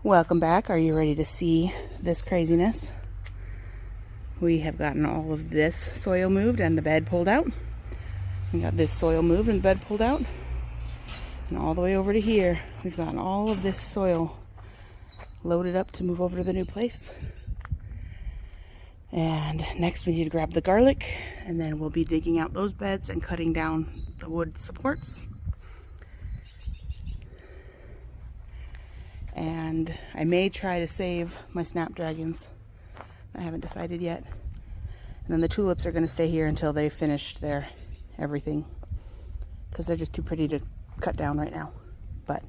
Welcome back. Are you ready to see this craziness? We have gotten all of this soil moved and the bed pulled out. We got this soil moved and the bed pulled out. And all the way over to here, we've gotten all of this soil loaded up to move over to the new place. And next we need to grab the garlic, and then we'll be digging out those beds and cutting down the wood supports. And I may try to save my snapdragons. I haven't decided yet. And then the tulips are going to stay here until they've finished their everything, because they're just too pretty to cut down right now. But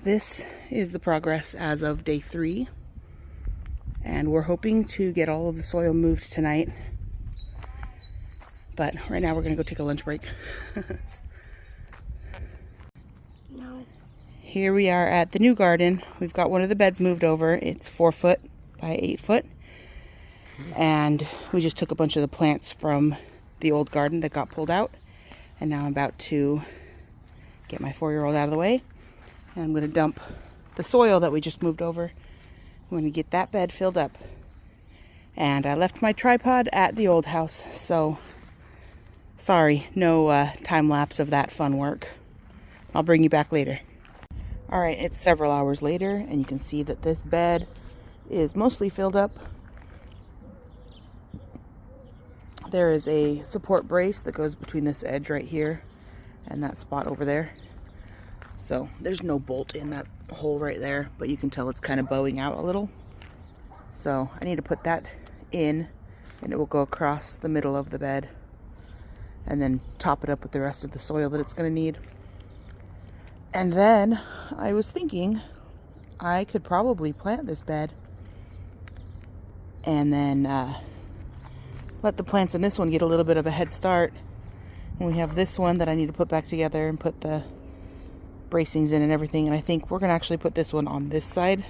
this is the progress as of day 3. And we're hoping to get all of the soil moved tonight. But right now we're going to go take a lunch break. Here we are at the new garden. We've got one of the beds moved over. It's 4 foot by 8 foot. And we just took a bunch of the plants from the old garden that got pulled out. And now I'm about to get my 4-year-old out of the way. And I'm going to dump the soil that we just moved over. I'm going to get that bed filled up. And I left my tripod at the old house, so sorry, no time lapse of that fun work. I'll bring you back later. Alright, it's several hours later, and you can see that this bed is mostly filled up. There is a support brace that goes between this edge right here and that spot over there. So there's no bolt in that hole right there, but you can tell it's kind of bowing out a little. So I need to put that in, and it will go across the middle of the bed, and then top it up with the rest of the soil that it's going to need. And then I was thinking I could probably plant this bed and then let the plants in this one get a little bit of a head start. And we have this one that I need to put back together and put the bracings in and everything. And I think we're going to actually put this one on this side.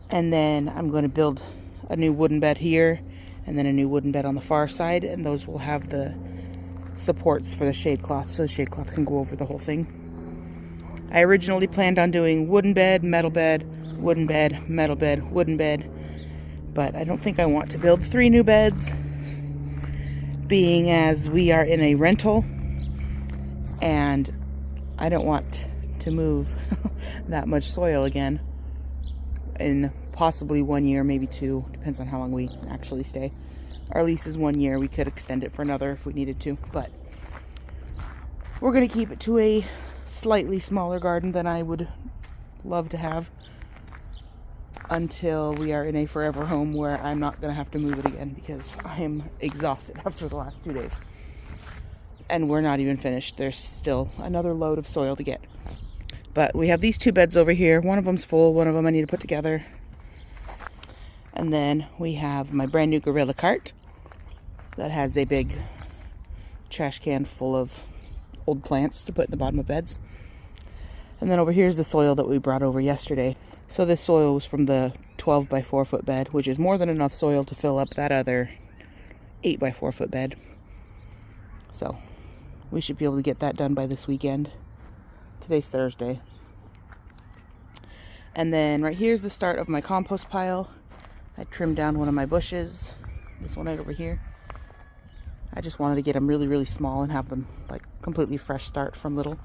And then I'm going to build a new wooden bed here and then a new wooden bed on the far side. And those will have the supports for the shade cloth, so the shade cloth can go over the whole thing. I originally planned on doing wooden bed, metal bed, wooden bed, metal bed, wooden bed, but I don't think I want to build 3 new beds, being as we are in a rental and I don't want to move that much soil again in possibly 1 year, maybe 2, depends on how long we actually stay. Our lease is 1 year. We could extend it for another if we needed to, but we're going to keep it to a slightly smaller garden than I would love to have until we are in a forever home where I'm not going to have to move it again, because I am exhausted after the last 2 days. And we're not even finished. There's still another load of soil to get. But we have these 2 beds over here. One of them's full. One of them I need to put together. And then we have my brand new Gorilla cart that has a big trash can full of old plants to put in the bottom of beds. And then over here's the soil that we brought over yesterday. So this soil was from the 12 by 4 foot bed, which is more than enough soil to fill up that other 8 by 4 foot bed. So we should be able to get that done by this weekend. Today's Thursday. And then right here's the start of my compost pile. I trimmed down one of my bushes, this one right over here. I just wanted to get them really, really small and have them like completely fresh start from little.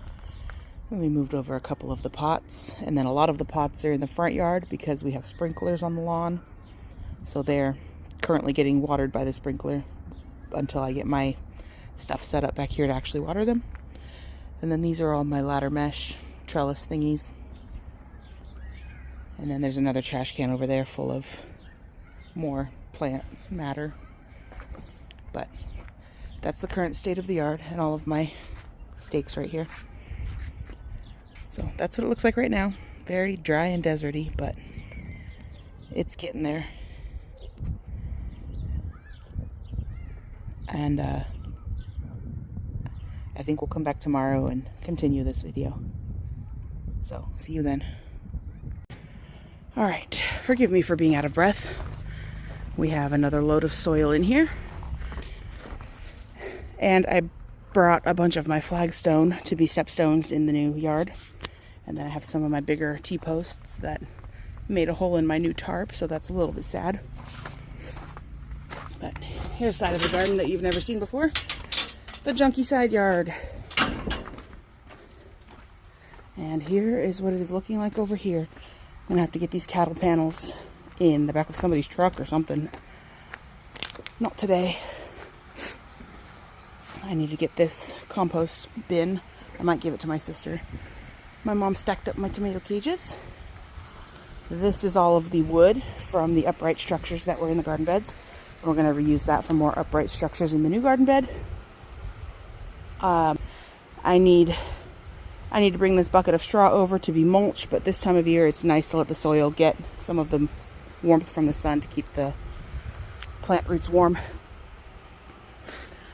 And we moved over a couple of the pots, and then a lot of the pots are in the front yard because we have sprinklers on the lawn. So they're currently getting watered by the sprinkler until I get my stuff set up back here to actually water them. And then these are all my ladder mesh trellis thingies. And then there's another trash can over there full of more plant matter. But that's the current state of the yard and all of my stakes right here. So that's what it looks like right now. Very dry and deserty, but it's getting there. And I think we'll come back tomorrow and continue this video. So see you then. All right, forgive me for being out of breath. We have another load of soil in here. And I brought a bunch of my flagstone to be stepstones in the new yard. And then I have some of my bigger T-posts that made a hole in my new tarp, so that's a little bit sad. But here's a side of the garden that you've never seen before. The junky side yard. And here is what it is looking like over here. I'm gonna have to get these cattle panels in the back of somebody's truck or something. Not today. I need to get this compost bin. I might give it to my sister. My mom stacked up my tomato cages. This is all of the wood from the upright structures that were in the garden beds. We're going to reuse that for more upright structures in the new garden bed. I need to bring this bucket of straw over to be mulch, but this time of year it's nice to let the soil get some of the warmth from the sun to keep the plant roots warm.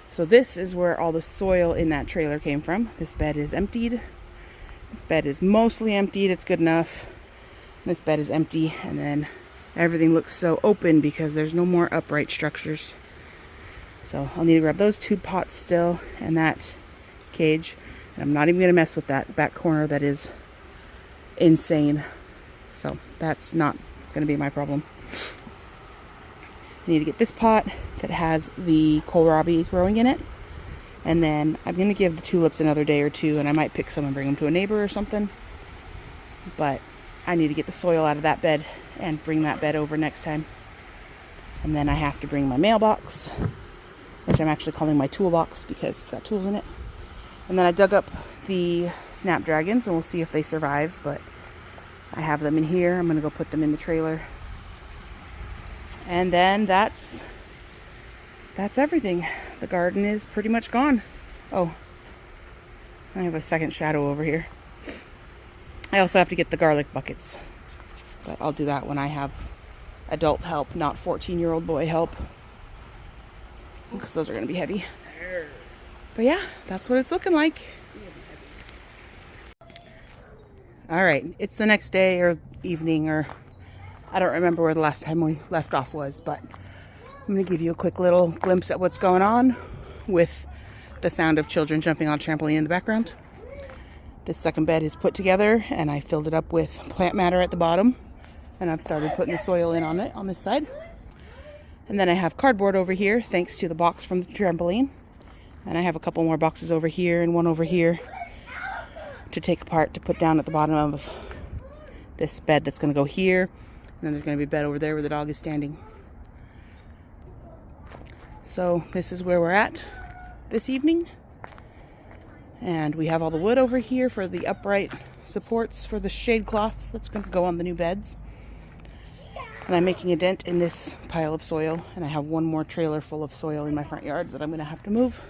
So this is where all the soil in that trailer came from. This bed is emptied. This bed is mostly emptied. It's good enough. This bed is empty, and then everything looks so open because there's no more upright structures. So I'll need to grab those 2 pots still and that cage. And I'm not even going to mess with that back corner that is insane. So that's not going to be my problem. I need to get this pot that has the kohlrabi growing in it. And then I'm going to give the tulips another day or two, and I might pick some and bring them to a neighbor or something. But I need to get the soil out of that bed and bring that bed over next time. And then I have to bring my mailbox, which I'm actually calling my toolbox because it's got tools in it. And then I dug up the snapdragons, and we'll see if they survive. But I have them in here. I'm going to go put them in the trailer. And then that's everything. The garden is pretty much gone. Oh, I have a second shadow over here. I also have to get the garlic buckets, but I'll do that when I have adult help, not 14-year-old boy help, because those are going to be heavy. But yeah, that's what it's looking like. All right, it's the next day or evening, or I don't remember where the last time we left off was, but I'm going to give you a quick little glimpse at what's going on with the sound of children jumping on a trampoline in the background. This second bed is put together, and I filled it up with plant matter at the bottom, and I've started putting the soil in on it on this side. And then I have cardboard over here thanks to the box from the trampoline, and I have a couple more boxes over here and one over here to take apart to put down at the bottom of this bed that's going to go here. And then there's going to be a bed over there where the dog is standing. So this is where we're at this evening. And we have all the wood over here for the upright supports for the shade cloths that's going to go on the new beds. And I'm making a dent in this pile of soil. And I have one more trailer full of soil in my front yard that I'm going to have to move.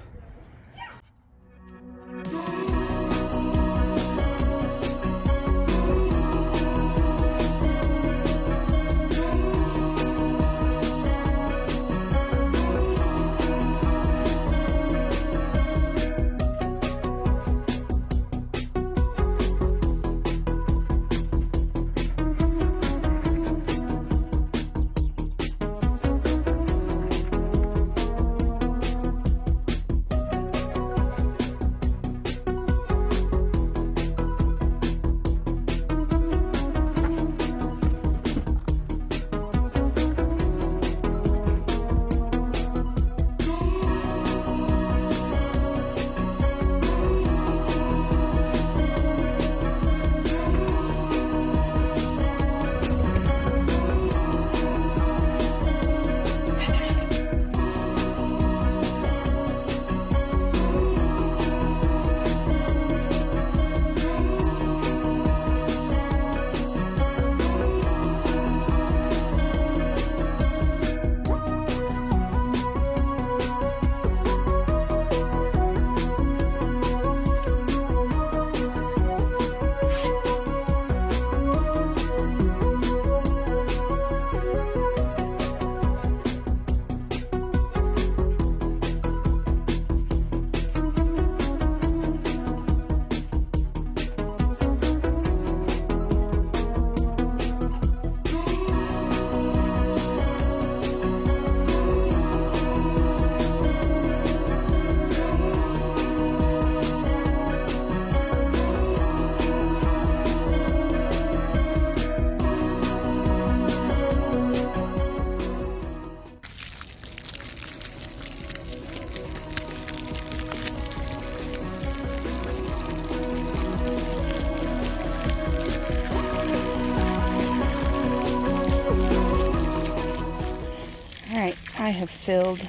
have filled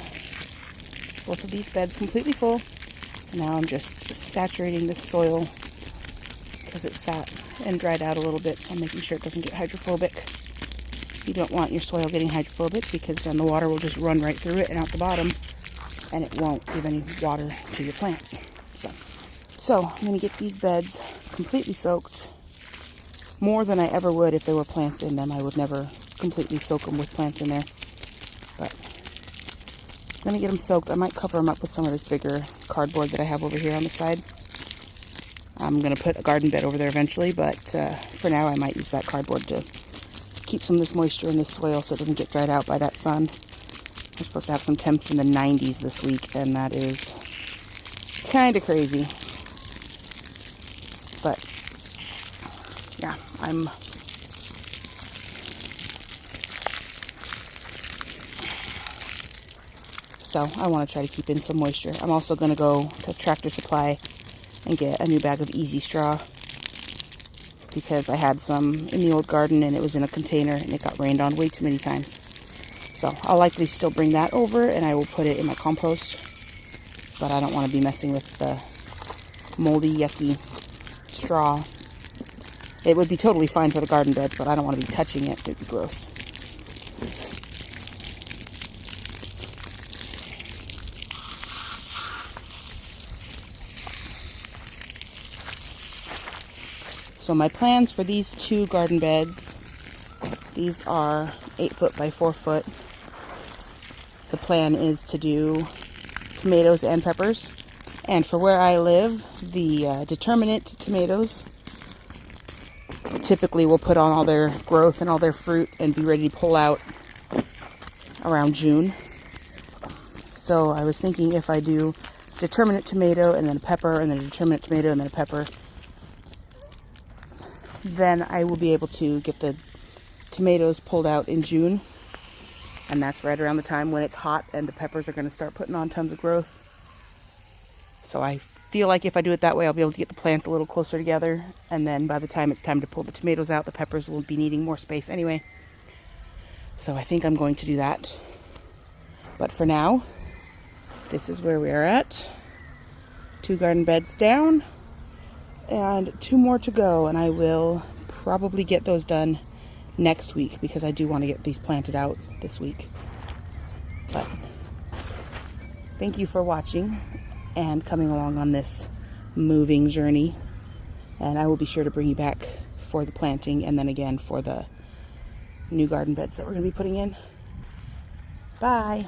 both of these beds completely full. Now I'm just saturating the soil because it sat and dried out a little bit, so I'm making sure it doesn't get hydrophobic. You don't want your soil getting hydrophobic because then the water will just run right through it and out the bottom, and it won't give any water to your plants. So I'm going to get these beds completely soaked, more than I ever would if there were plants in them. I would never completely soak them with plants in there, but I'm going to get them soaked. I might cover them up with some of this bigger cardboard that I have over here on the side. I'm going to put a garden bed over there eventually, but for now I might use that cardboard to keep some of this moisture in this soil so it doesn't get dried out by that sun. We're supposed to have some temps in the 90s this week, and that is kind of crazy. But yeah, so I want to try to keep in some moisture. I'm also going to go to Tractor Supply and get a new bag of Easy Straw, because I had some in the old garden and it was in a container and it got rained on way too many times. So I'll likely still bring that over and I will put it in my compost, but I don't want to be messing with the moldy, yucky straw. It would be totally fine for the garden beds, but I don't want to be touching it. It would be gross. So my plans for these two garden beds, these are 8 foot by 4 foot. The plan is to do tomatoes and peppers. And for where I live, the determinate tomatoes typically will put on all their growth and all their fruit and be ready to pull out around June. So I was thinking if I do determinate tomato and then a pepper and then a determinate tomato and then a pepper, then I will be able to get the tomatoes pulled out in June. And that's right around the time when it's hot and the peppers are going to start putting on tons of growth. So I feel like if I do it that way, I'll be able to get the plants a little closer together. And then by the time it's time to pull the tomatoes out, the peppers will be needing more space anyway. So I think I'm going to do that. But for now, this is where we are at. 2 garden beds down and 2 more to go. And I will probably get those done next week because I do want to get these planted out this week. But thank you for watching and coming along on this moving journey. And I will be sure to bring you back for the planting and then again for the new garden beds that we're going to be putting in. Bye.